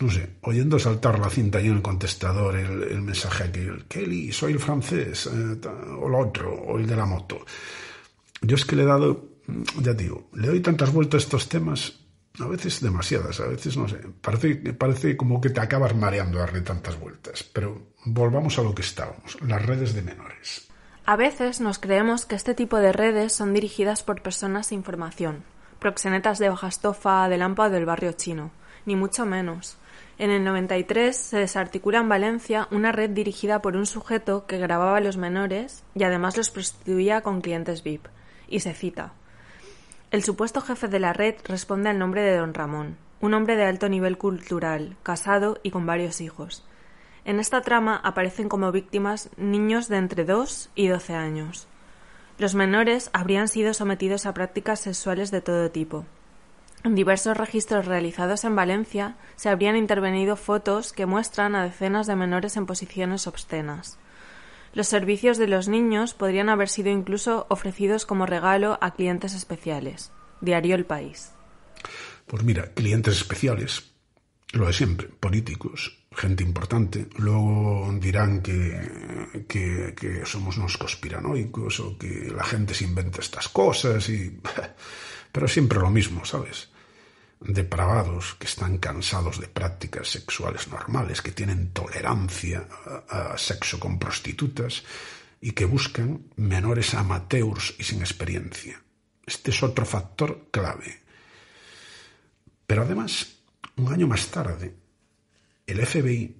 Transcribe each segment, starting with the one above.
no sé, oyendo saltar la cinta y en el contestador el mensaje aquel, Kelly, soy el francés, o lo otro, o el de la moto. Yo es que le he dado, ya digo, le doy tantas vueltas a estos temas, a veces demasiadas, a veces no sé, parece como que te acabas mareando darle tantas vueltas, pero volvamos a lo que estábamos, las redes de menores. A veces nos creemos que este tipo de redes son dirigidas por personas sin formación, proxenetas de baja estofa, de Lampa o del barrio chino, ni mucho menos. En el 93 se desarticula en Valencia una red dirigida por un sujeto que grababa a los menores y además los prostituía con clientes VIP. Y se cita: el supuesto jefe de la red responde al nombre de don Ramón, un hombre de alto nivel cultural, casado y con varios hijos. En esta trama aparecen como víctimas niños de entre 2 y 12 años. Los menores habrían sido sometidos a prácticas sexuales de todo tipo. En diversos registros realizados en Valencia se habrían intervenido fotos que muestran a decenas de menores en posiciones obscenas. Los servicios de los niños podrían haber sido incluso ofrecidos como regalo a clientes especiales. Diario El País. Pues mira, clientes especiales, lo de siempre, políticos, gente importante, luego dirán que somos unos conspiranoicos o que la gente se inventa estas cosas, pero siempre lo mismo, ¿sabes? Depravados que están cansados de prácticas sexuales normales, que tienen tolerancia a sexo con prostitutas y que buscan menores amateurs y sin experiencia. Este es otro factor clave. Pero además, un año más tarde, el FBI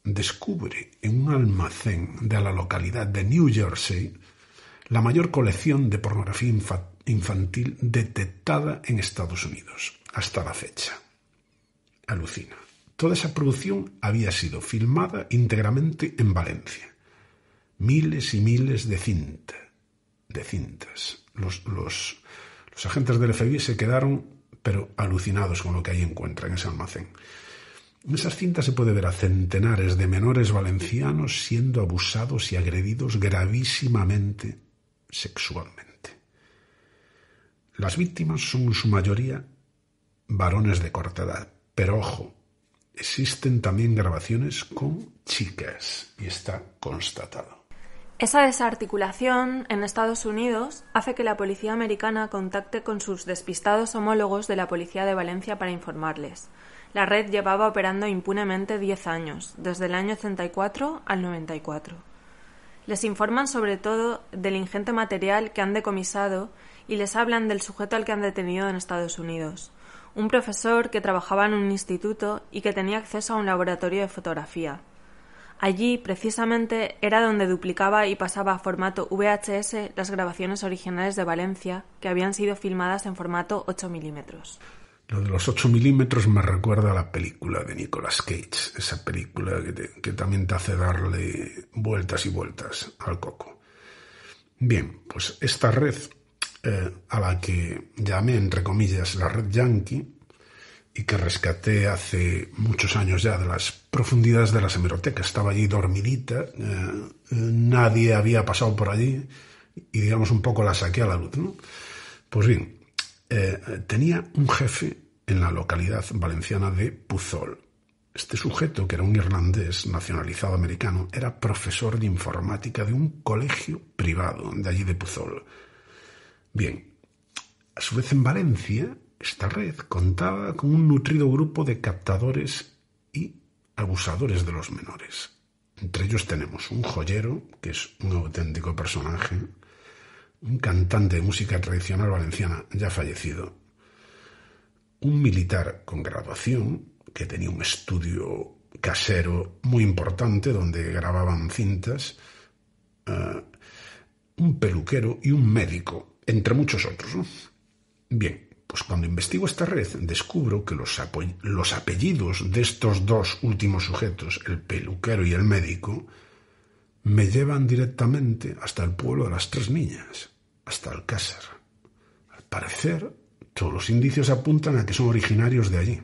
descubre en un almacén de la localidad de New Jersey la mayor colección de pornografía infantil detectada en Estados Unidos hasta la fecha. Alucina. Toda esa producción había sido filmada íntegramente en Valencia. Miles y miles de cintas. Los agentes del FBI se quedaron, pero alucinados con lo que ahí encuentran en ese almacén. En esas cintas se puede ver a centenares de menores valencianos siendo abusados y agredidos gravísimamente sexualmente. Las víctimas son en su mayoría varones de corta edad, pero ojo, existen también grabaciones con chicas y está constatado. Esa desarticulación en Estados Unidos hace que la policía americana contacte con sus despistados homólogos de la policía de Valencia para informarles. La red llevaba operando impunemente 10 años, desde el año 84 al 94. Les informan sobre todo del ingente material que han decomisado y les hablan del sujeto al que han detenido en Estados Unidos. Un profesor que trabajaba en un instituto y que tenía acceso a un laboratorio de fotografía. Allí, precisamente, era donde duplicaba y pasaba a formato VHS las grabaciones originales de Valencia, que habían sido filmadas en formato 8 milímetros. Lo de los 8 milímetros me recuerda a la película de Nicolas Cage, esa película que también te hace darle vueltas y vueltas al coco. Bien, pues esta red, a la que llamé, entre comillas, la red Yankee, y que rescaté hace muchos años ya de las profundidades de las hemerotecas. Estaba allí dormidita, nadie había pasado por allí y, digamos, un poco la saqué a la luz, ¿no? Pues bien, tenía un jefe en la localidad valenciana de Puzol. Este sujeto, que era un irlandés nacionalizado americano, era profesor de informática de un colegio privado de allí de Puzol. Bien, a su vez en Valencia, esta red contaba con un nutrido grupo de captadores y abusadores de los menores. Entre ellos tenemos un joyero, que es un auténtico personaje, un cantante de música tradicional valenciana ya fallecido, un militar con graduación que tenía un estudio casero muy importante donde grababan cintas, un peluquero y un médico, entre muchos otros, ¿no? Bien, pues cuando investigo esta red descubro que los apellidos de estos dos últimos sujetos, el peluquero y el médico, me llevan directamente hasta el pueblo de las Tres Niñas, hasta Alcázar. Al parecer, todos los indicios apuntan a que son originarios de allí.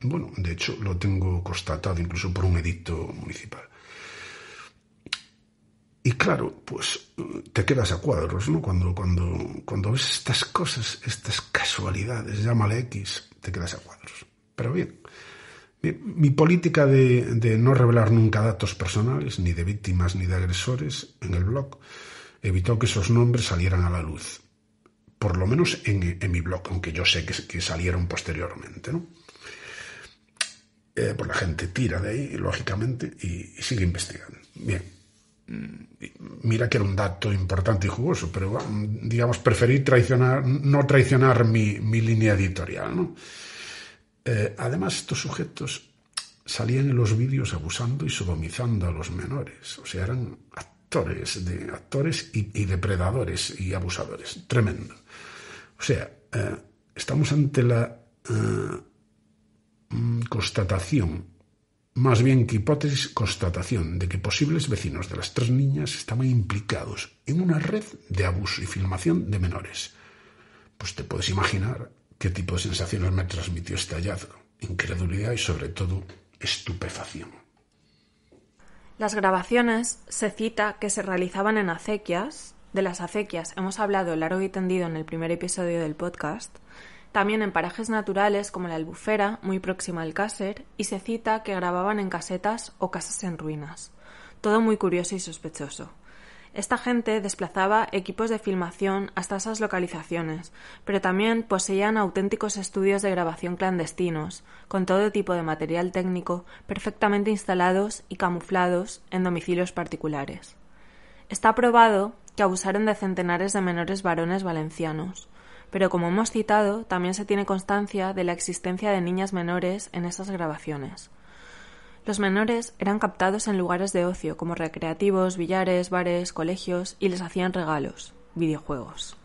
Bueno, de hecho, lo tengo constatado incluso por un edicto municipal. Y claro, pues te quedas a cuadros, ¿no? Cuando ves estas cosas, estas casualidades, llámale X, te quedas a cuadros. Pero bien, Mi política de no revelar nunca datos personales, ni de víctimas ni de agresores, en el blog, evitó que esos nombres salieran a la luz. Por lo menos en mi blog, aunque yo sé que salieron posteriormente, ¿no? Pues la gente tira de ahí, lógicamente, y sigue investigando. Bien. Mira que era un dato importante y jugoso, pero digamos, preferí no traicionar mi línea editorial, ¿no? Además, estos sujetos salían en los vídeos abusando y sodomizando a los menores. O sea, eran actores y depredadores y abusadores. Tremendo. O sea, estamos ante la constatación, más bien que hipótesis, constatación de que posibles vecinos de las 3 niñas estaban implicados en una red de abuso y filmación de menores. Pues te puedes imaginar qué tipo de sensaciones me transmitió este hallazgo: incredulidad y, sobre todo, estupefacción. Las grabaciones se cita que se realizaban en acequias. De las acequias hemos hablado largo y tendido en el primer episodio del podcast. También en parajes naturales como la Albufera, muy próxima al Càcer, y se cita que grababan en casetas o casas en ruinas. Todo muy curioso y sospechoso. Esta gente desplazaba equipos de filmación hasta esas localizaciones, pero también poseían auténticos estudios de grabación clandestinos, con todo tipo de material técnico perfectamente instalados y camuflados en domicilios particulares. Está probado que abusaron de centenares de menores varones valencianos, pero como hemos citado, también se tiene constancia de la existencia de niñas menores en esas grabaciones. Los menores eran captados en lugares de ocio como recreativos, billares, bares, colegios, y les hacían regalos, videojuegos.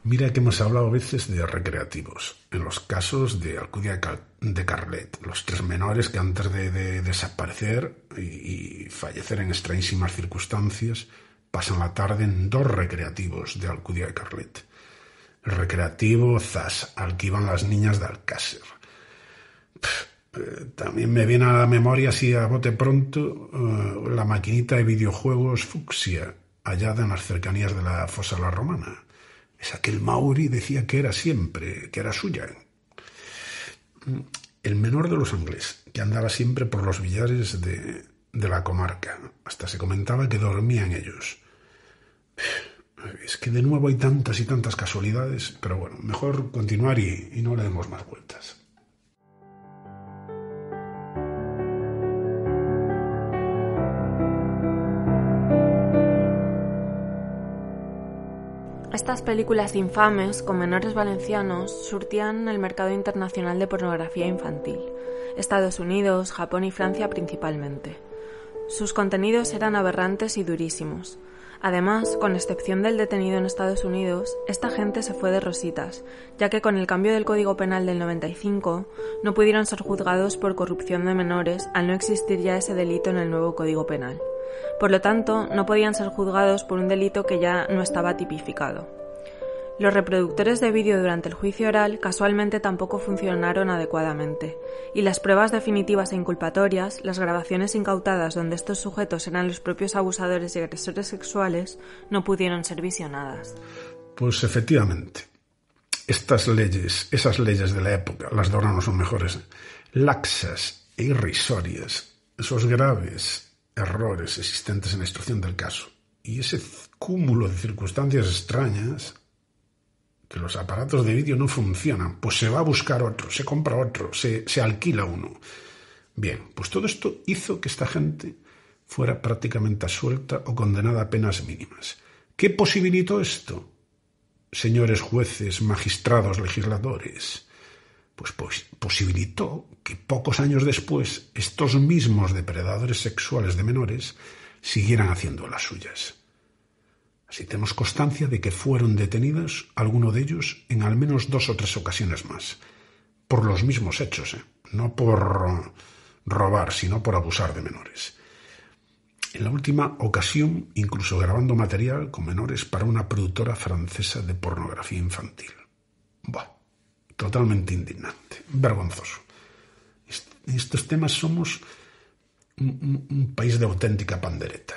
Mira que hemos hablado a veces de recreativos. En los casos de Alcúdia de Carlet, los 3 menores que antes de desaparecer y fallecer en extrañísimas circunstancias, pasan la tarde en 2 recreativos de Alcúdia de Carlet. El recreativo Zas, al que iban las niñas de Alcàsser. También me viene a la memoria, así a bote pronto, la maquinita de videojuegos Fucsia, hallada en las cercanías de la fosa la Romana. Esa que el Mauri decía que era siempre, que era suya. El menor de los Anglés, que andaba siempre por los billares de la comarca. Hasta se comentaba que dormía en ellos. Es que de nuevo hay tantas y tantas casualidades, pero bueno, mejor continuar y no le demos más vueltas. Estas películas infames con menores valencianos surtían el mercado internacional de pornografía infantil, Estados Unidos, Japón y Francia principalmente. Sus contenidos eran aberrantes y durísimos. Además, con excepción del detenido en Estados Unidos, esta gente se fue de rositas, ya que con el cambio del Código Penal del 95 no pudieron ser juzgados por corrupción de menores al no existir ya ese delito en el nuevo Código Penal. Por lo tanto, no podían ser juzgados por un delito que ya no estaba tipificado. Los reproductores de vídeo durante el juicio oral casualmente tampoco funcionaron adecuadamente, y las pruebas definitivas e inculpatorias, las grabaciones incautadas donde estos sujetos eran los propios abusadores y agresores sexuales, no pudieron ser visionadas. Pues efectivamente, esas leyes de la época, las de ahora no son mejores, laxas e irrisorias, esos graves errores existentes en la instrucción del caso, y ese cúmulo de circunstancias extrañas, que los aparatos de vídeo no funcionan, pues se va a buscar otro, se compra otro, se alquila uno. Bien, pues todo esto hizo que esta gente fuera prácticamente absuelta o condenada a penas mínimas. ¿Qué posibilitó esto, señores jueces, magistrados, legisladores? Pues posibilitó que pocos años después estos mismos depredadores sexuales de menores siguieran haciendo las suyas. Así tenemos constancia de que fueron detenidos, algunos de ellos, en al menos 2 o 3 ocasiones más, por los mismos hechos, no por robar, sino por abusar de menores. En la última ocasión, incluso grabando material con menores para una productora francesa de pornografía infantil. Buah, totalmente indignante, vergonzoso. En estos temas somos un país de auténtica pandereta.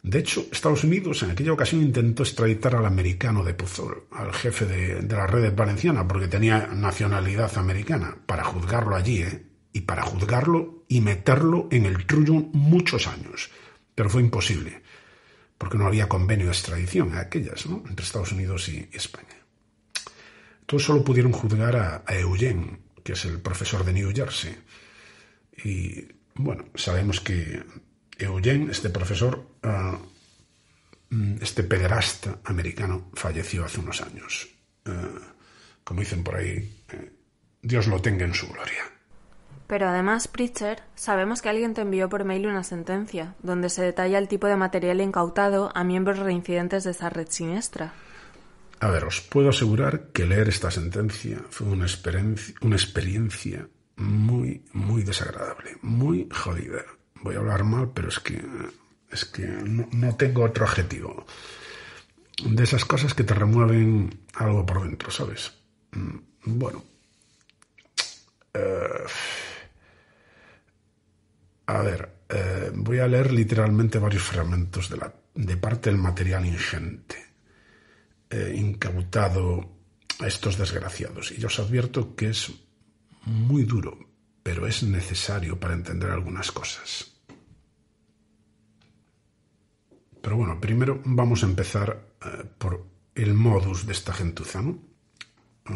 De hecho, Estados Unidos en aquella ocasión intentó extraditar al americano de Puzol, al jefe de la red valenciana, porque tenía nacionalidad americana, para juzgarlo allí, y para juzgarlo y meterlo en el trullo muchos años. Pero fue imposible, porque no había convenio de extradición en aquellas, ¿no?, entre Estados Unidos y España. Entonces solo pudieron juzgar a Eugene, que es el profesor de New Jersey. Y bueno, sabemos que Eugene, este profesor, este pederasta americano, falleció hace unos años. Como dicen por ahí, Dios lo tenga en su gloria. Pero además, Pritchard, sabemos que alguien te envió por mail una sentencia, donde se detalla el tipo de material incautado a miembros reincidentes de esta red siniestra. A ver, os puedo asegurar que leer esta sentencia fue una experiencia muy, muy desagradable, muy jodida. Voy a hablar mal, pero es que no tengo otro adjetivo. De esas cosas que te remueven algo por dentro, ¿sabes? Bueno. Voy a leer literalmente varios fragmentos de parte del material ingente incautado a estos desgraciados. Y yo os advierto que es muy duro, pero es necesario para entender algunas cosas. Pero bueno, primero vamos a empezar por el modus de esta gentuza, ¿no?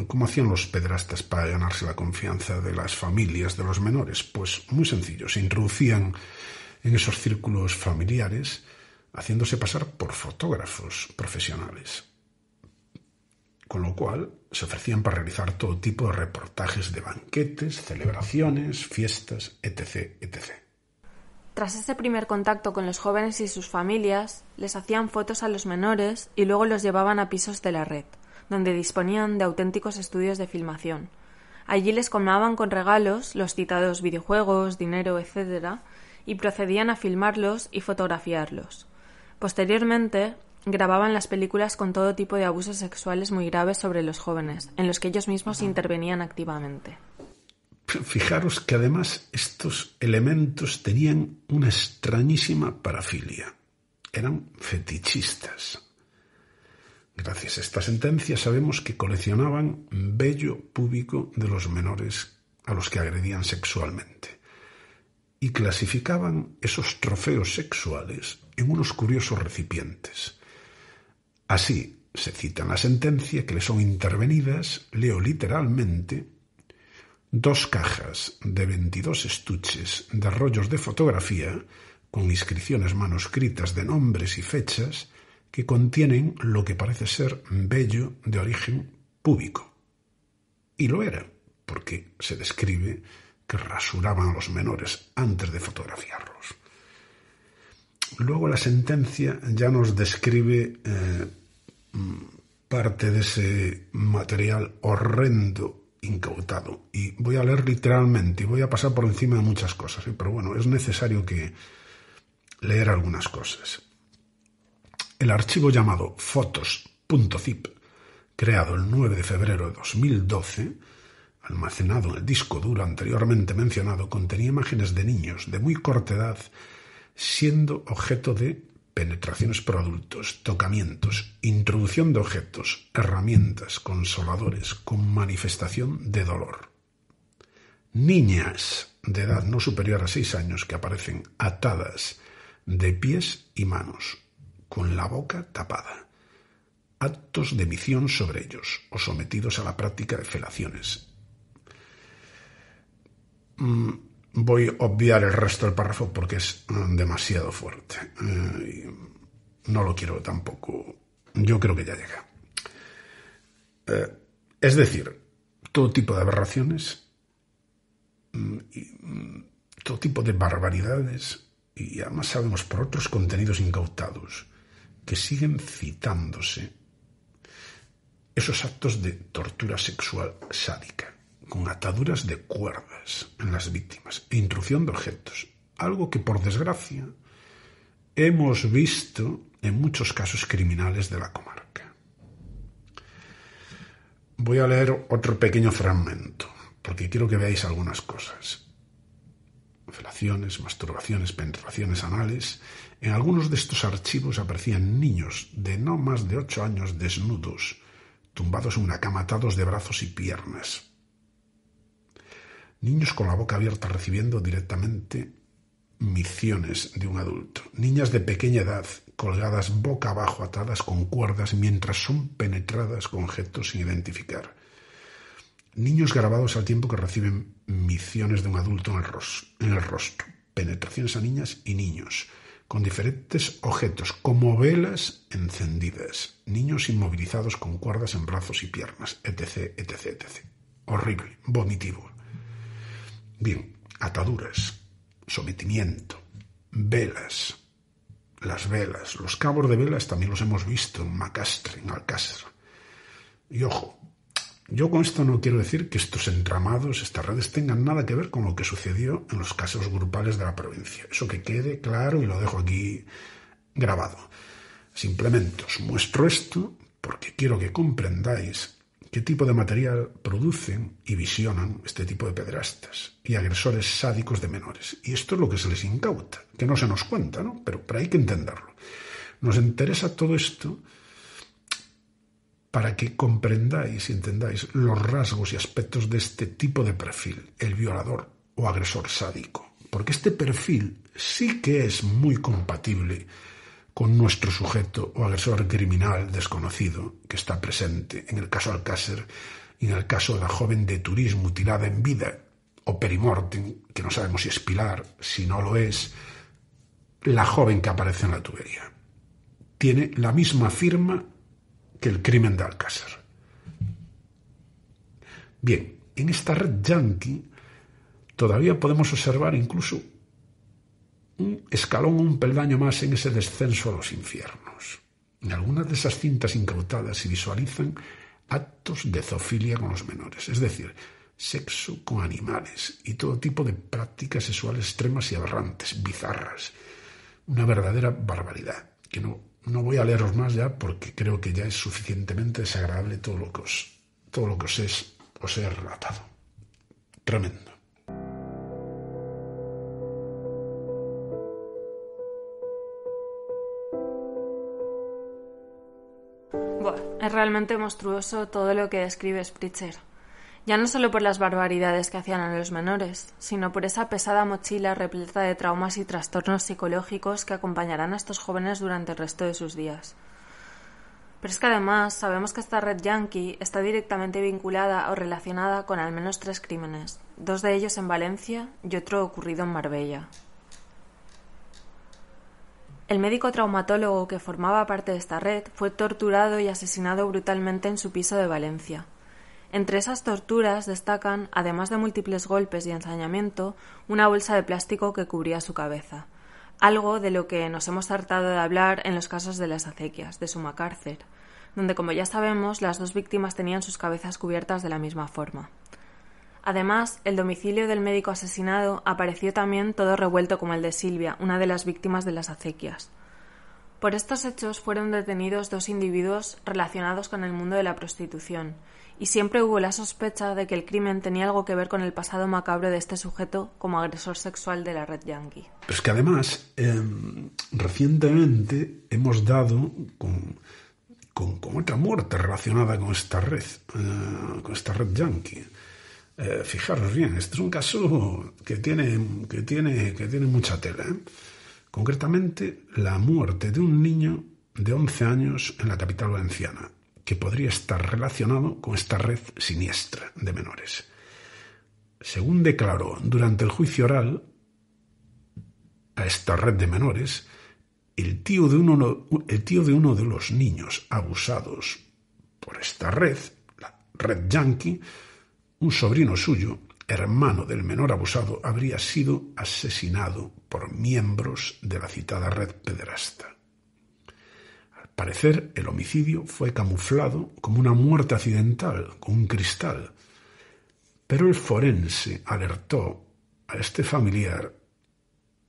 ¿Cómo hacían los pederastas para ganarse la confianza de las familias de los menores? Pues muy sencillo, se introducían en esos círculos familiares haciéndose pasar por fotógrafos profesionales, con lo cual se ofrecían para realizar todo tipo de reportajes de banquetes, celebraciones, fiestas, etc., etc. Tras este primer contacto con los jóvenes y sus familias, les hacían fotos a los menores y luego los llevaban a pisos de la red, donde disponían de auténticos estudios de filmación. Allí les colmaban con regalos los citados videojuegos, dinero, etc., y procedían a filmarlos y fotografiarlos. Posteriormente, grababan las películas con todo tipo de abusos sexuales muy graves sobre los jóvenes, en los que ellos mismos intervenían activamente. Fijaros que además estos elementos tenían una extrañísima parafilia. Eran fetichistas. Gracias a esta sentencia sabemos que coleccionaban vello púbico de los menores a los que agredían sexualmente y clasificaban esos trofeos sexuales en unos curiosos recipientes. Así se cita en la sentencia que le son intervenidas, leo literalmente, 2 cajas de 22 estuches de rollos de fotografía con inscripciones manuscritas de nombres y fechas que contienen lo que parece ser vello de origen púbico. Y lo era, porque se describe que rasuraban a los menores antes de fotografiarlos. Luego la sentencia ya nos describe parte de ese material horrendo incautado. Y voy a leer literalmente y voy a pasar por encima de muchas cosas, pero bueno, es necesario que leer algunas cosas. El archivo llamado fotos.zip, creado el 9 de febrero de 2012, almacenado en el disco duro anteriormente mencionado, contenía imágenes de niños de muy corta edad siendo objeto de penetraciones por adultos, tocamientos, introducción de objetos, herramientas, consoladores, con manifestación de dolor. Niñas de edad no superior a 6 años que aparecen atadas de pies y manos, con la boca tapada, actos de misión sobre ellos o sometidos a la práctica de felaciones. Voy a obviar el resto del párrafo porque es demasiado fuerte. No lo quiero tampoco. Yo creo que ya llega. Es decir, todo tipo de aberraciones, todo tipo de barbaridades, y además sabemos por otros contenidos incautados que siguen citándose esos actos de tortura sexual sádica, con ataduras de cuerdas en las víctimas e intrusión de objetos, algo que por desgracia hemos visto en muchos casos criminales de la comarca. Voy a leer otro pequeño fragmento, porque quiero que veáis algunas cosas. Felaciones, masturbaciones, penetraciones anales. En algunos de estos archivos aparecían niños de no más de 8 años desnudos, tumbados en una cama atados de brazos y piernas. Niños con la boca abierta recibiendo directamente misiones de un adulto. Niñas de pequeña edad colgadas boca abajo atadas con cuerdas mientras son penetradas con objetos sin identificar. Niños grabados al tiempo que reciben misiones de un adulto en el rostro. Penetraciones a niñas y niños con diferentes objetos como velas encendidas. Niños inmovilizados con cuerdas en brazos y piernas, etc, etc, etc. Horrible, vomitivo. Bien, ataduras, sometimiento, velas. Las velas, los cabos de velas también los hemos visto en Macastre, en Alcázar. Y ojo, yo con esto no quiero decir que estos entramados, estas redes tengan nada que ver con lo que sucedió en los casos grupales de la provincia. Eso que quede claro y lo dejo aquí grabado. Simplemente os muestro esto porque quiero que comprendáis qué tipo de material producen y visionan este tipo de pederastas y agresores sádicos de menores. Y esto es lo que se les incauta, que no se nos cuenta, ¿no? Pero hay que entenderlo. Nos interesa todo esto para que comprendáis y entendáis los rasgos y aspectos de este tipo de perfil, el violador o agresor sádico. Porque este perfil sí que es muy compatible con nuestro sujeto o agresor criminal desconocido que está presente en el caso Alcázar y en el caso de la joven de Turís mutilada en vida, o perimortem, que no sabemos si es Pilar, si no lo es, la joven que aparece en la tubería. Tiene la misma firma que el crimen de Alcázar. Bien, en esta red yanqui todavía podemos observar incluso un escalón, un peldaño más en ese descenso a los infiernos. En algunas de esas cintas incautadas se visualizan actos de zoofilia con los menores, es decir, sexo con animales y todo tipo de prácticas sexuales extremas y aberrantes, bizarras. Una verdadera barbaridad, que no voy a leeros más ya porque creo que ya es suficientemente desagradable todo lo que os he relatado. Tremendo. Es realmente monstruoso todo lo que describe Spritzer. Ya no solo por las barbaridades que hacían a los menores, sino por esa pesada mochila repleta de traumas y trastornos psicológicos que acompañarán a estos jóvenes durante el resto de sus días. Pero es que además sabemos que esta red yanqui está directamente vinculada o relacionada con al menos 3 crímenes, 2 de ellos en Valencia y otro ocurrido en Marbella. El médico traumatólogo que formaba parte de esta red fue torturado y asesinado brutalmente en su piso de Valencia. Entre esas torturas destacan, además de múltiples golpes y ensañamiento, una bolsa de plástico que cubría su cabeza, algo de lo que nos hemos hartado de hablar en los casos de las acequias, de Suma Cárcer, donde, como ya sabemos, las 2 víctimas tenían sus cabezas cubiertas de la misma forma. Además, el domicilio del médico asesinado apareció también todo revuelto como el de Silvia, una de las víctimas de las acequias. Por estos hechos fueron detenidos 2 individuos relacionados con el mundo de la prostitución, y siempre hubo la sospecha de que el crimen tenía algo que ver con el pasado macabro de este sujeto como agresor sexual de la red yanqui. Pero es que además, recientemente hemos dado con otra muerte relacionada con esta red yanqui. Fijaros bien, este es un caso que tiene mucha tela. Concretamente, la muerte de un niño de 11 años en la capital valenciana, que podría estar relacionado con esta red siniestra de menores. Según declaró durante el juicio oral a esta red de menores, el tío de uno de los niños abusados por esta red, la red yanqui, un sobrino suyo, hermano del menor abusado, habría sido asesinado por miembros de la citada red pederasta. Al parecer, el homicidio fue camuflado como una muerte accidental con un cristal, pero el forense alertó a este familiar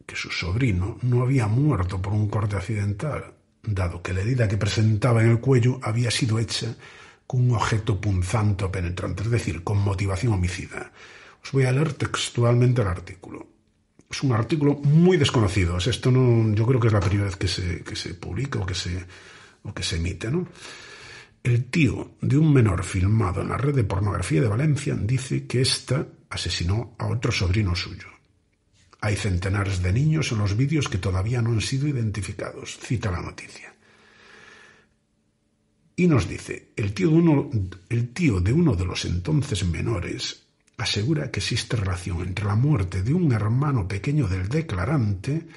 que su sobrino no había muerto por un corte accidental, dado que la herida que presentaba en el cuello había sido hecha con un objeto punzante o penetrante, es decir, con motivación homicida. Os voy a leer textualmente el artículo. Es un artículo muy desconocido. Esto no, yo creo que es la primera vez que se publica o que se emite, ¿no? El tío de un menor filmado en la red de pornografía de Valencia dice que ésta asesinó a otro sobrino suyo. Hay centenares de niños en los vídeos que todavía no han sido identificados, cita la noticia. Y nos dice, el tío de uno de los entonces menores asegura que existe relación entre la muerte de un hermano pequeño del declarante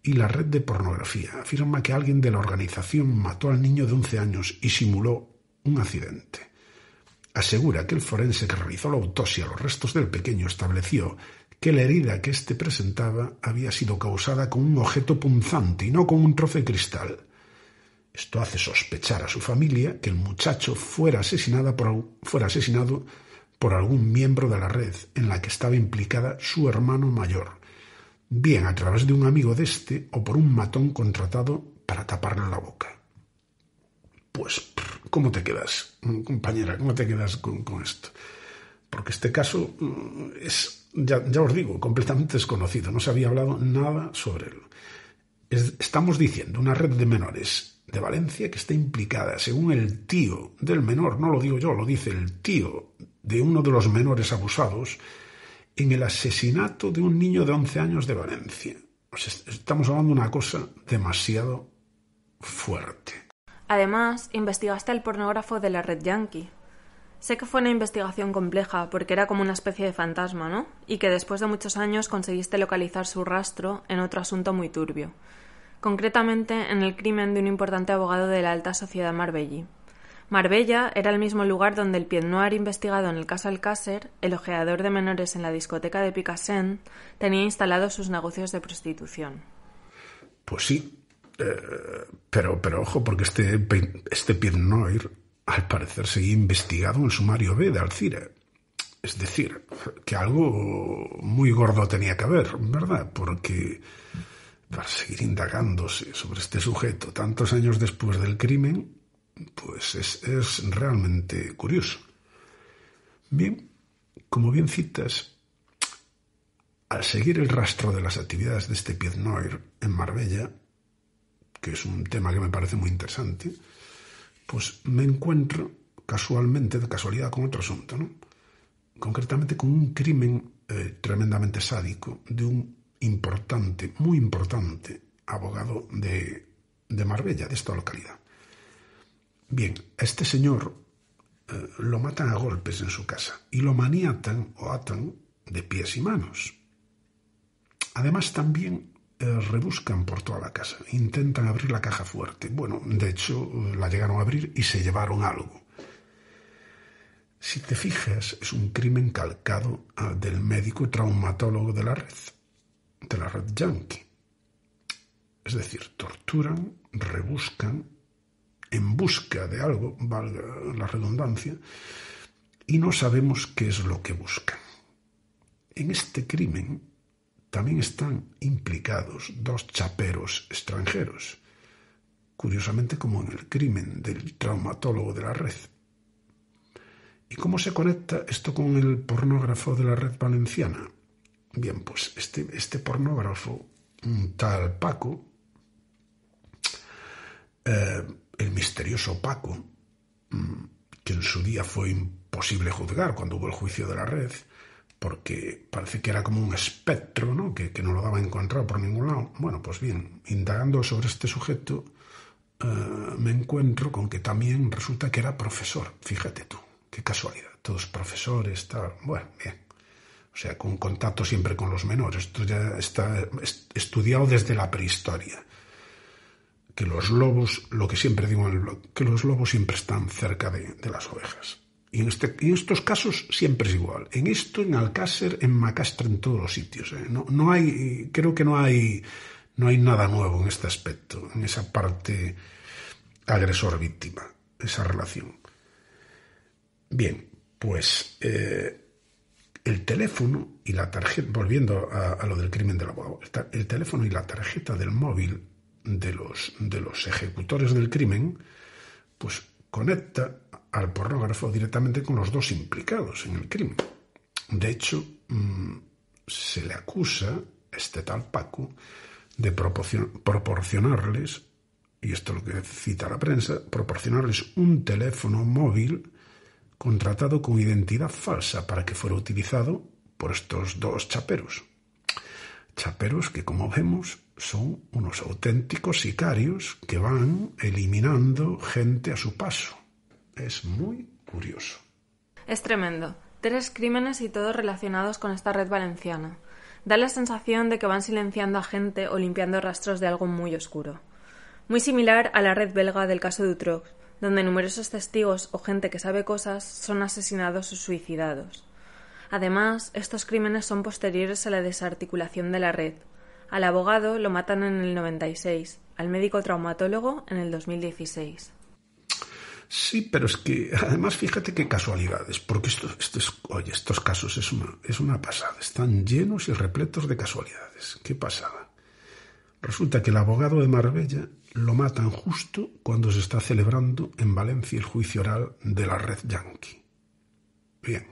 y la red de pornografía. Afirma que alguien de la organización mató al niño de 11 años y simuló un accidente. Asegura que el forense que realizó la autopsia a los restos del pequeño estableció que la herida que éste presentaba había sido causada con un objeto punzante y no con un trozo de cristal. Esto hace sospechar a su familia que el muchacho fuera asesinado por algún miembro de la red en la que estaba implicada su hermano mayor, bien a través de un amigo de este o por un matón contratado para taparle la boca. Pues, ¿cómo te quedas, compañera? ¿Cómo te quedas con esto? Porque este caso es, ya os digo, completamente desconocido. No se había hablado nada sobre él. Estamos diciendo una red de menores de Valencia que está implicada, según el tío del menor, no lo digo yo, lo dice el tío de uno de los menores abusados, en el asesinato de un niño de 11 años de Valencia. Pues estamos hablando de una cosa demasiado fuerte. Además, investigaste al pornógrafo de la red Yankee. Sé que fue una investigación compleja porque era como una especie de fantasma, ¿no? Y que después de muchos años conseguiste localizar su rastro en otro asunto muy turbio. Concretamente en el crimen de un importante abogado de la alta sociedad marbellí. Marbella era el mismo lugar donde el Pied Noir investigado en el caso Alcácer, el ojeador de menores en la discoteca de Picassent, tenía instalados sus negocios de prostitución. Pues sí, pero ojo, porque este Pied Noir al parecer seguía investigado en el sumario B de Alzira. Es decir, que algo muy gordo tenía que haber, ¿verdad? Porque para seguir indagándose sobre este sujeto tantos años después del crimen, pues es realmente curioso. Bien, como bien citas, al seguir el rastro de las actividades de este Pied Noir en Marbella, que es un tema que me parece muy interesante, pues me encuentro casualmente, de casualidad, con otro asunto, ¿no? Concretamente con un crimen tremendamente sádico de un muy importante abogado de Marbella, de esta localidad. Bien, a este señor lo matan a golpes en su casa y lo maniatan o atan de pies y manos. Además también rebuscan por toda la casa, intentan abrir la caja fuerte. Bueno, de hecho la llegaron a abrir y se llevaron algo. Si te fijas, es un crimen calcado al del médico traumatólogo de la red Yankee. Es decir, torturan, rebuscan, en busca de algo, valga la redundancia, y no sabemos qué es lo que buscan. En este crimen también están implicados 2 chaperos extranjeros, curiosamente como en el crimen del traumatólogo de la red. ¿Y cómo se conecta esto con el pornógrafo de la red valenciana? Bien, pues este pornógrafo, un tal Paco, el misterioso Paco, que en su día fue imposible juzgar cuando hubo el juicio de la red, porque parece que era como un espectro, ¿no? Que no lo daba encontrado por ningún lado. Bueno, pues bien, indagando sobre este sujeto, me encuentro con que también resulta que era profesor. Fíjate tú, qué casualidad, todos profesores, tal. Bueno, bien. O sea, con contacto siempre con los menores. Esto ya está estudiado desde la prehistoria. Que los lobos, lo que siempre digo en el blog, que los lobos siempre están cerca de las ovejas. Y en estos casos siempre es igual. En esto, en Alcácer, en Macastre, en todos los sitios. No hay, creo que no hay nada nuevo en este aspecto, en esa parte agresor-víctima, esa relación. Bien, pues el teléfono y la tarjeta, volviendo a lo del crimen del abogado, el teléfono y la tarjeta del móvil de los ejecutores del crimen, pues conecta al pornógrafo directamente con los 2 implicados en el crimen. De hecho, se le acusa a este tal Paco de proporcionarles, y esto es lo que cita la prensa, proporcionarles un teléfono móvil contratado con identidad falsa para que fuera utilizado por estos dos chaperos. Chaperos que, como vemos, son unos auténticos sicarios que van eliminando gente a su paso. Es muy curioso. Es tremendo. 3 crímenes y todos relacionados con esta red valenciana. Da la sensación de que van silenciando a gente o limpiando rastros de algo muy oscuro. Muy similar a la red belga del caso de Utroux, donde numerosos testigos o gente que sabe cosas son asesinados o suicidados. Además, estos crímenes son posteriores a la desarticulación de la red. Al abogado lo matan en el 96, al médico traumatólogo en el 2016. Sí, pero es que además fíjate qué casualidades, porque estos casos es una pasada, están llenos y repletos de casualidades. ¿Qué pasada? Resulta que el abogado de Marbella lo matan justo cuando se está celebrando en Valencia el juicio oral de la red Yankee. Bien.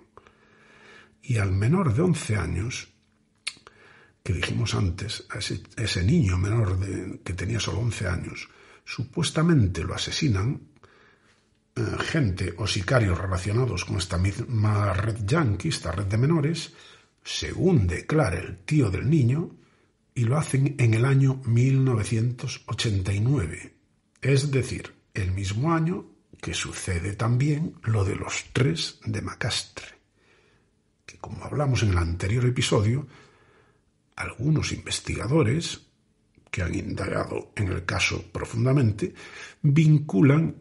Y al menor de 11 años, que dijimos antes, a ese niño menor que tenía solo 11 años, supuestamente lo asesinan gente o sicarios relacionados con esta misma red Yankee, esta red de menores, según declara el tío del niño, y lo hacen en el año 1989, es decir, el mismo año que sucede también lo de los 3 de Macastre, que, como hablamos en el anterior episodio, algunos investigadores que han indagado en el caso profundamente vinculan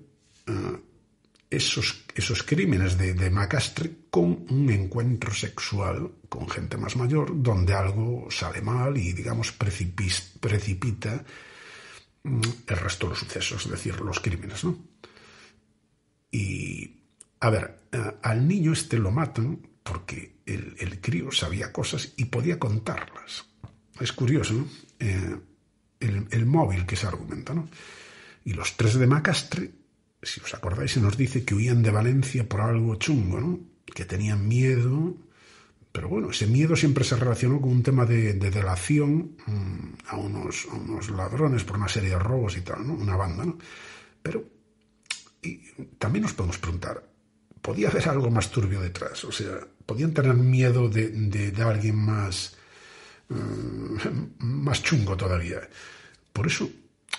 esos crímenes de Macastre con un encuentro sexual con gente más mayor, donde algo sale mal y, digamos, precipita el resto de los sucesos, es decir, los crímenes, ¿no? Y, a ver, al niño lo matan porque el crío sabía cosas y podía contarlas. Es curioso, ¿no? El móvil que se argumenta, ¿no? Y los 3 de Macastre, si os acordáis, se nos dice que huían de Valencia por algo chungo, ¿no? Que tenían miedo, pero bueno, ese miedo siempre se relacionó con un tema de delación a unos ladrones por una serie de robos y tal, ¿no? Una banda, ¿no? Pero y también nos podemos preguntar, ¿podía haber algo más turbio detrás? O sea, ¿podían tener miedo de alguien más chungo todavía? Por eso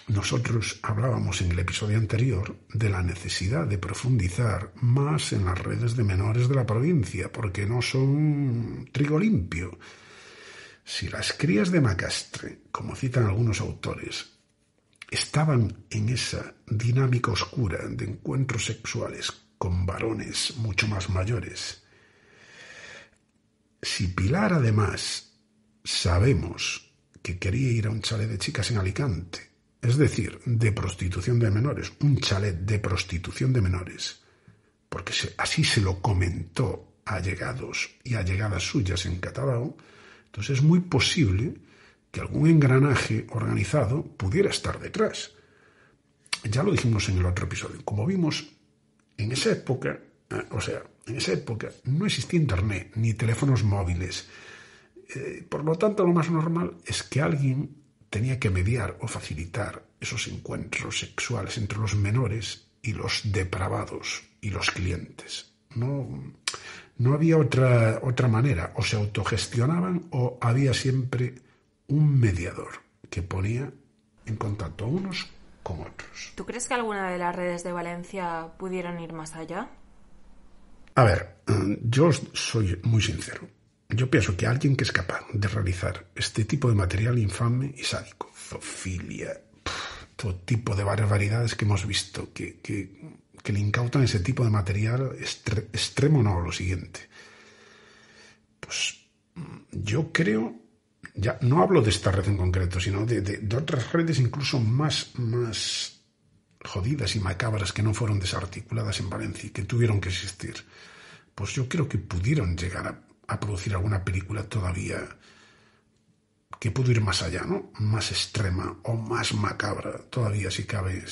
nosotros hablábamos en el episodio anterior de la necesidad de profundizar más en las redes de menores de la provincia, porque no son trigo limpio. Si las crías de Macastre, como citan algunos autores, estaban en esa dinámica oscura de encuentros sexuales con varones mucho más mayores, si Pilar además sabemos que quería ir a un chalet de chicas en Alicante, es decir, de prostitución de menores, un chalet de prostitución de menores, porque así se lo comentó a allegados y allegadas suyas en Catalao, entonces es muy posible que algún engranaje organizado pudiera estar detrás. Ya lo dijimos en el otro episodio. Como vimos, en esa época no existía internet ni teléfonos móviles. Por lo tanto, lo más normal es que alguien tenía que mediar o facilitar esos encuentros sexuales entre los menores y los depravados y los clientes. No había otra manera. O se autogestionaban o había siempre un mediador que ponía en contacto a unos con otros. ¿Tú crees que alguna de las redes de Valencia pudieron ir más allá? A ver, yo soy muy sincero. Yo pienso que alguien que es capaz de realizar este tipo de material infame y sádico, zoofilia, todo tipo de barbaridades que hemos visto, que le incautan ese tipo de material extremo, no, lo siguiente. Pues yo creo, ya no hablo de esta red en concreto, sino de otras redes incluso más jodidas y macabras que no fueron desarticuladas en Valencia y que tuvieron que existir. Pues yo creo que pudieron llegar a producir alguna película todavía que pudo ir más allá, ¿no? Más extrema o más macabra, todavía si cabe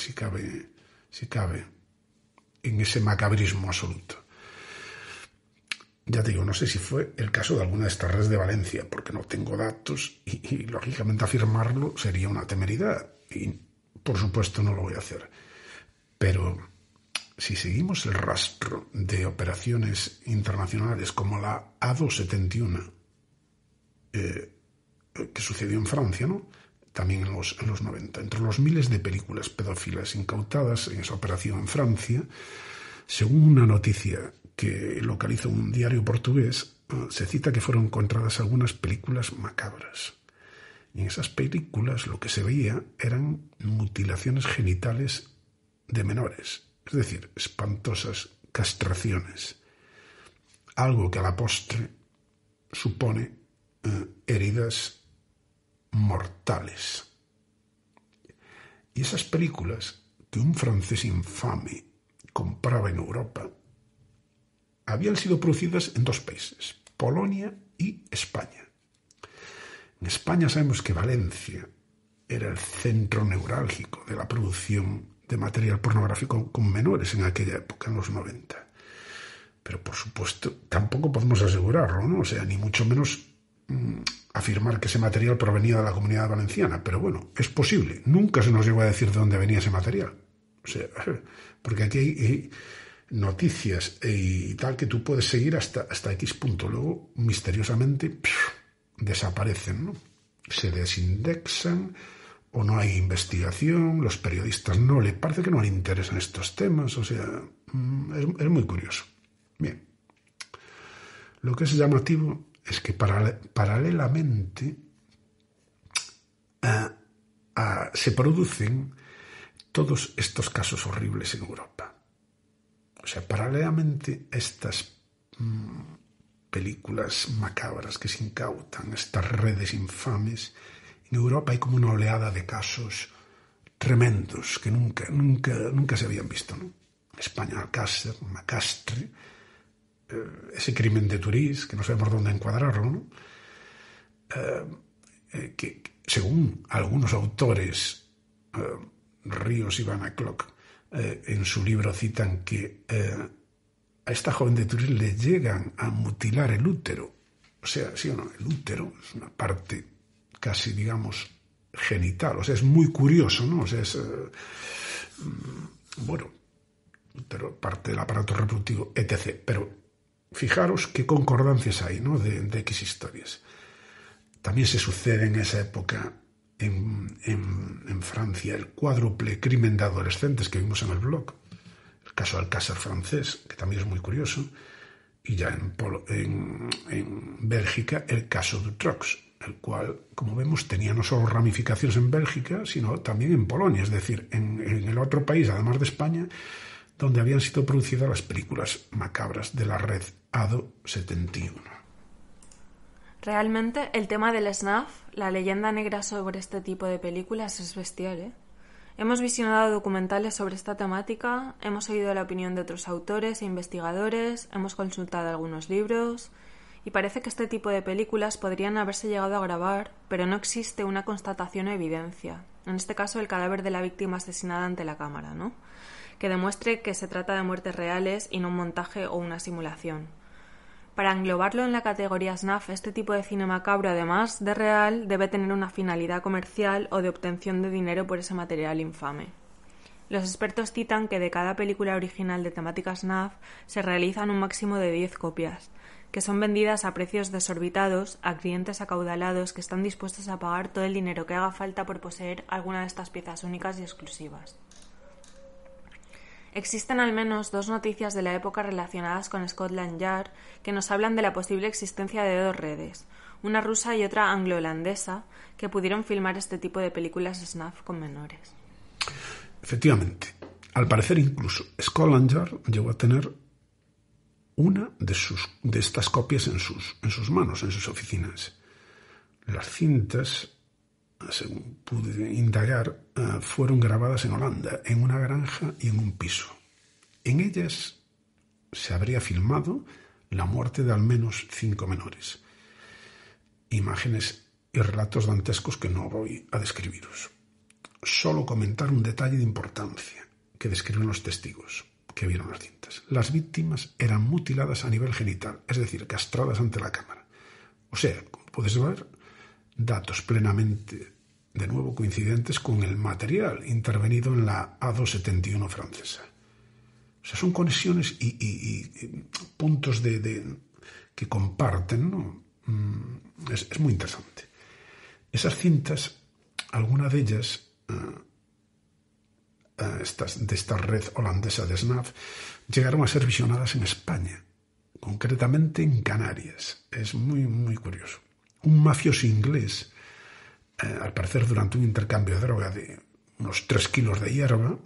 en ese macabrismo absoluto. Ya te digo, no sé si fue el caso de alguna de estas redes de Valencia, porque no tengo datos y lógicamente afirmarlo sería una temeridad y por supuesto no lo voy a hacer. Pero si seguimos el rastro de operaciones internacionales como la A271 que sucedió en Francia, ¿no? También en los 90. Entre los miles de películas pedófilas incautadas en esa operación en Francia, según una noticia que localiza un diario portugués, se cita que fueron encontradas algunas películas macabras. Y en esas películas lo que se veía eran mutilaciones genitales de menores, es decir, espantosas castraciones, algo que a la postre supone heridas mortales. Y esas películas que un francés infame compraba en Europa habían sido producidas en dos países, Polonia y España. En España sabemos que Valencia era el centro neurálgico de la producción de material pornográfico con menores en aquella época, en los 90. Pero, por supuesto, tampoco podemos asegurarlo, ¿no? O sea, ni mucho menos afirmar que ese material provenía de la Comunidad Valenciana. Pero bueno, es posible. Nunca se nos llegó a decir de dónde venía ese material. O sea, porque aquí hay noticias y tal que tú puedes seguir hasta X punto. Luego, misteriosamente, desaparecen, ¿no? Se desindexan o no hay investigación, los periodistas parece que no le interesan estos temas, o sea, es muy curioso. Bien, lo que es llamativo es que paralelamente se producen todos estos casos horribles en Europa. O sea, paralelamente a estas películas macabras que se incautan, estas redes infames, en Europa hay como una oleada de casos tremendos que nunca se habían visto, ¿no? España, Alcácer, Macastre, ese crimen de Turís, que no sabemos dónde encuadrarlo, ¿no? Que según algunos autores, Ríos y Van Clock, en su libro citan que a esta joven de Turís le llegan a mutilar el útero. O sea, sí o no, el útero es una parte casi, digamos, genital. O sea, es muy curioso, ¿no? O sea, es, bueno, útero, parte del aparato reproductivo, etc. Pero fijaros qué concordancias hay, ¿no? De X historias. También se sucede en esa época en Francia el cuádruple crimen de adolescentes que vimos en el blog. El caso Alcácer francés, que también es muy curioso. Y ya en Bélgica el caso Dutroux, el cual, como vemos, tenía no solo ramificaciones en Bélgica, sino también en Polonia, es decir, en el otro país, además de España, donde habían sido producidas las películas macabras de la red ADO 71. Realmente, el tema del snuff, la leyenda negra sobre este tipo de películas, es bestial, ¿eh? Hemos visionado documentales sobre esta temática, hemos oído la opinión de otros autores e investigadores, hemos consultado algunos libros y parece que este tipo de películas podrían haberse llegado a grabar, pero no existe una constatación o evidencia, en este caso el cadáver de la víctima asesinada ante la cámara, ¿no?, que demuestre que se trata de muertes reales y no un montaje o una simulación. Para englobarlo en la categoría snuff, este tipo de cine macabro, además de real, debe tener una finalidad comercial o de obtención de dinero por ese material infame. Los expertos citan que de cada película original de temática snuff se realizan un máximo de 10 copias, que son vendidas a precios desorbitados a clientes acaudalados que están dispuestos a pagar todo el dinero que haga falta por poseer alguna de estas piezas únicas y exclusivas. Existen al menos 2 noticias de la época relacionadas con Scotland Yard que nos hablan de la posible existencia de 2 redes, una rusa y otra anglo-holandesa, que pudieron filmar este tipo de películas snuff con menores. Efectivamente, al parecer incluso Scotland Yard llegó a tener una de estas copias en sus manos, en sus oficinas. Las cintas, según pude indagar, fueron grabadas en Holanda, en una granja y en un piso. En ellas se habría filmado la muerte de al menos 5 menores. Imágenes y relatos dantescos que no voy a describiros. Solo comentar un detalle de importancia que describen los testigos que vieron las cintas. Las víctimas eran mutiladas a nivel genital, es decir, castradas ante la cámara. O sea, como puedes ver, datos plenamente, de nuevo, coincidentes con el material intervenido en la ADO 71 francesa. O sea, son conexiones y puntos que comparten, ¿no? Es muy interesante. Esas cintas, alguna de ellas, de esta red holandesa de SNAF, llegaron a ser visionadas en España, concretamente en Canarias. Es muy, muy curioso. Un mafioso inglés, al parecer durante un intercambio de droga de unos 3 kilos de hierba,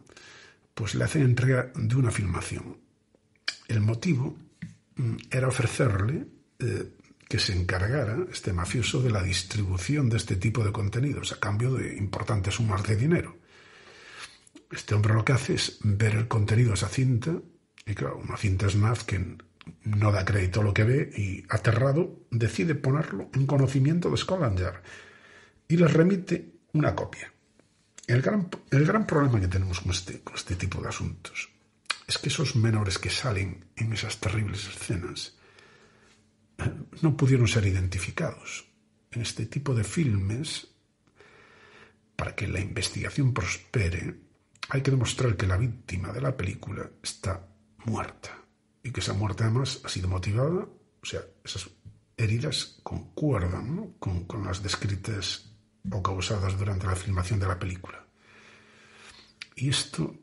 pues le hacen entrega de una filmación. El motivo era ofrecerle que se encargara, este mafioso, de la distribución de este tipo de contenidos a cambio de importantes sumas de dinero. Este hombre lo que hace es ver el contenido de esa cinta, y claro, una cinta SNAF que no da crédito a lo que ve y, aterrado, decide ponerlo en conocimiento de Scotland Yard y les remite una copia. El gran problema que tenemos con este tipo de asuntos es que esos menores que salen en esas terribles escenas no pudieron ser identificados. En este tipo de filmes, para que la investigación prospere, hay que demostrar que la víctima de la película está muerta y que esa muerte además ha sido motivada, o sea, esas heridas concuerdan, ¿no?, con las descritas o causadas durante la filmación de la película. Y esto,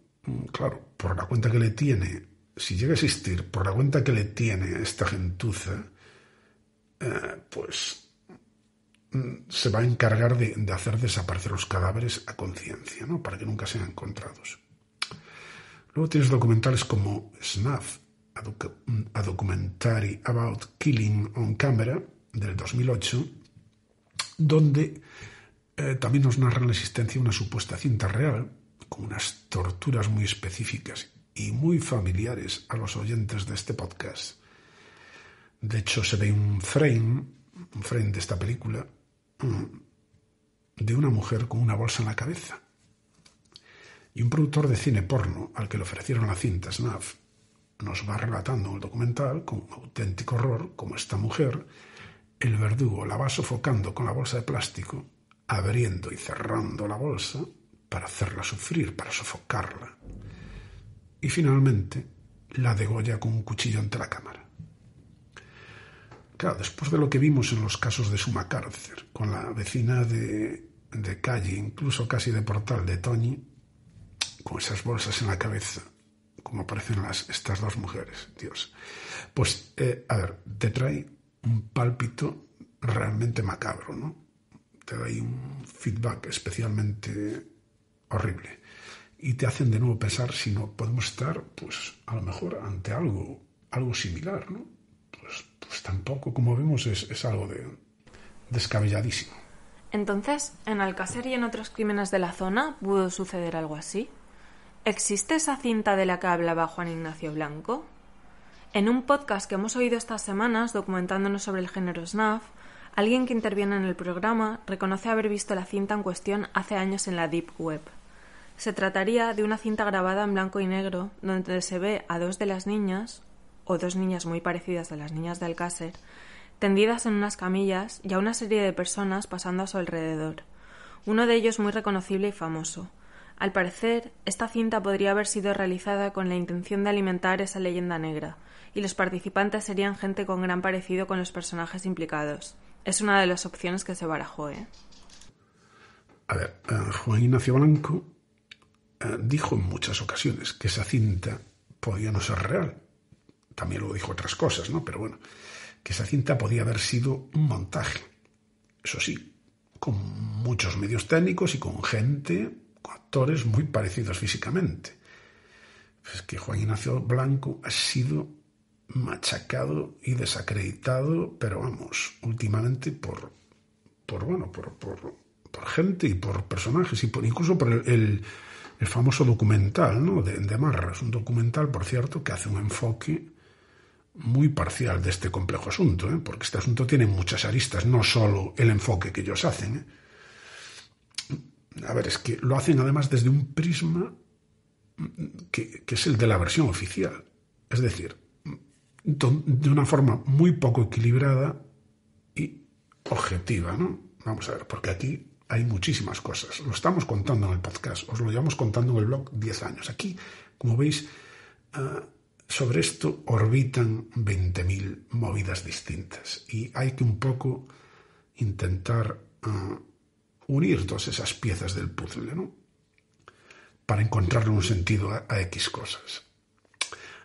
claro, por la cuenta que le tiene, si llega a existir, por la cuenta que le tiene esta gentuza, pues se va a encargar de hacer desaparecer los cadáveres a conciencia, ¿no?, para que nunca sean encontrados. Luego tienes documentales como SNAF, a Documentary About Killing on Camera, del 2008, donde también nos narran la existencia de una supuesta cinta real, con unas torturas muy específicas y muy familiares a los oyentes de este podcast. De hecho, se ve un frame de esta película de una mujer con una bolsa en la cabeza. Y un productor de cine porno al que le ofrecieron la cinta SNAF nos va relatando en el documental con auténtico horror cómo esta mujer, el verdugo la va sofocando con la bolsa de plástico, abriendo y cerrando la bolsa para hacerla sufrir, para sofocarla. Y finalmente la degolla con un cuchillo ante la cámara. Claro, después de lo que vimos en los casos de Suma Cárcer, con la vecina de calle, incluso casi de portal, de Toñi, con esas bolsas en la cabeza, como aparecen estas dos mujeres, Dios. Pues, te trae un pálpito realmente macabro, ¿no? Te da ahí un feedback especialmente horrible. Y te hacen de nuevo pensar si no podemos estar, pues, a lo mejor ante algo similar, ¿no? Pues tampoco, como vemos, es algo descabelladísimo. Entonces, ¿en Alcácer y en otros crímenes de la zona pudo suceder algo así? ¿Existe esa cinta de la que hablaba Juan Ignacio Blanco? En un podcast que hemos oído estas semanas, documentándonos sobre el género SNAF, alguien que interviene en el programa reconoce haber visto la cinta en cuestión hace años en la Deep Web. Se trataría de una cinta grabada en blanco y negro, donde se ve a 2 de las niñas, o 2 niñas muy parecidas a las niñas de Alcácer, tendidas en unas camillas y a una serie de personas pasando a su alrededor. Uno de ellos muy reconocible y famoso. Al parecer, esta cinta podría haber sido realizada con la intención de alimentar esa leyenda negra, y los participantes serían gente con gran parecido con los personajes implicados. Es una de las opciones que se barajó, ¿eh? A ver, Juan Ignacio Blanco dijo en muchas ocasiones que esa cinta podía no ser real. También luego dijo otras cosas, ¿no? Pero bueno, que esa cinta podía haber sido un montaje. Eso sí, con muchos medios técnicos y con actores muy parecidos físicamente. Es que Juan Ignacio Blanco ha sido machacado y desacreditado, pero vamos, últimamente por gente y por personajes y incluso por el famoso documental, ¿no?, de Marras, un documental, por cierto, que hace un enfoque muy parcial de este complejo asunto, porque este asunto tiene muchas aristas, no solo el enfoque que ellos hacen. A ver, es que lo hacen además desde un prisma que es el de la versión oficial, es decir, de una forma muy poco equilibrada y objetiva, ¿no? Vamos a ver, porque aquí hay muchísimas cosas. Lo estamos contando en el podcast, os lo llevamos contando en el blog 10 años. Aquí, como veis, sobre esto orbitan 20.000 movidas distintas y hay que un poco intentar unir todas esas piezas del puzzle, ¿no? Para encontrarle un sentido a X cosas.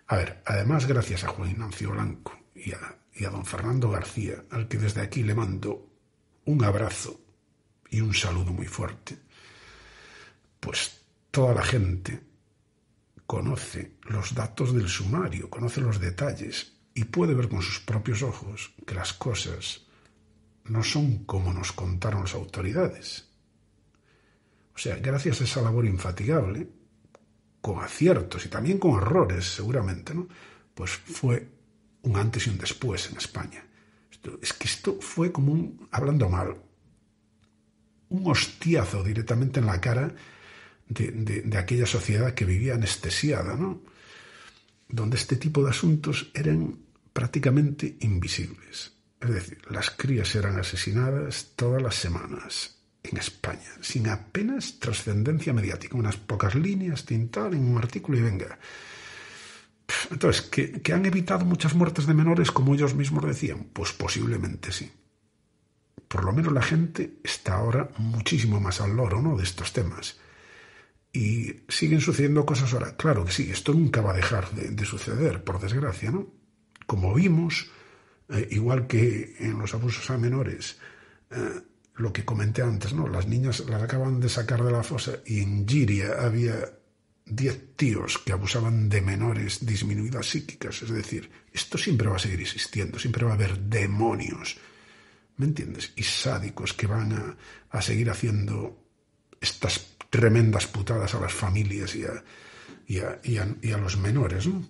A ver, además, gracias a Juan Ignacio Blanco y a don Fernando García, al que desde aquí le mando un abrazo y un saludo muy fuerte, pues toda la gente conoce los datos del sumario, conoce los detalles y puede ver con sus propios ojos que las cosas no son como nos contaron las autoridades. O sea, gracias a esa labor infatigable, con aciertos y también con errores seguramente, ¿no? Pues fue un antes y un después en España. Esto fue como hablando mal, un hostiazo directamente en la cara de aquella sociedad que vivía anestesiada, ¿no? Donde este tipo de asuntos eran prácticamente invisibles. Es decir, las crías eran asesinadas todas las semanas en España, sin apenas trascendencia mediática, unas pocas líneas, tintal en un artículo y venga. Entonces, ¿que han evitado muchas muertes de menores como ellos mismos decían? Pues posiblemente sí. Por lo menos la gente está ahora muchísimo más al loro, ¿no?, de estos temas. Y siguen sucediendo cosas ahora. Claro que sí, esto nunca va a dejar de suceder, por desgracia, ¿no? Como vimos, igual que en los abusos a menores, lo que comenté antes, ¿no? Las niñas las acaban de sacar de la fosa y en Giria había 10 tíos que abusaban de menores disminuidas psíquicas. Es decir, esto siempre va a seguir existiendo, siempre va a haber demonios, ¿me entiendes? Y sádicos que van a seguir haciendo estas tremendas putadas a las familias y a los menores, ¿no?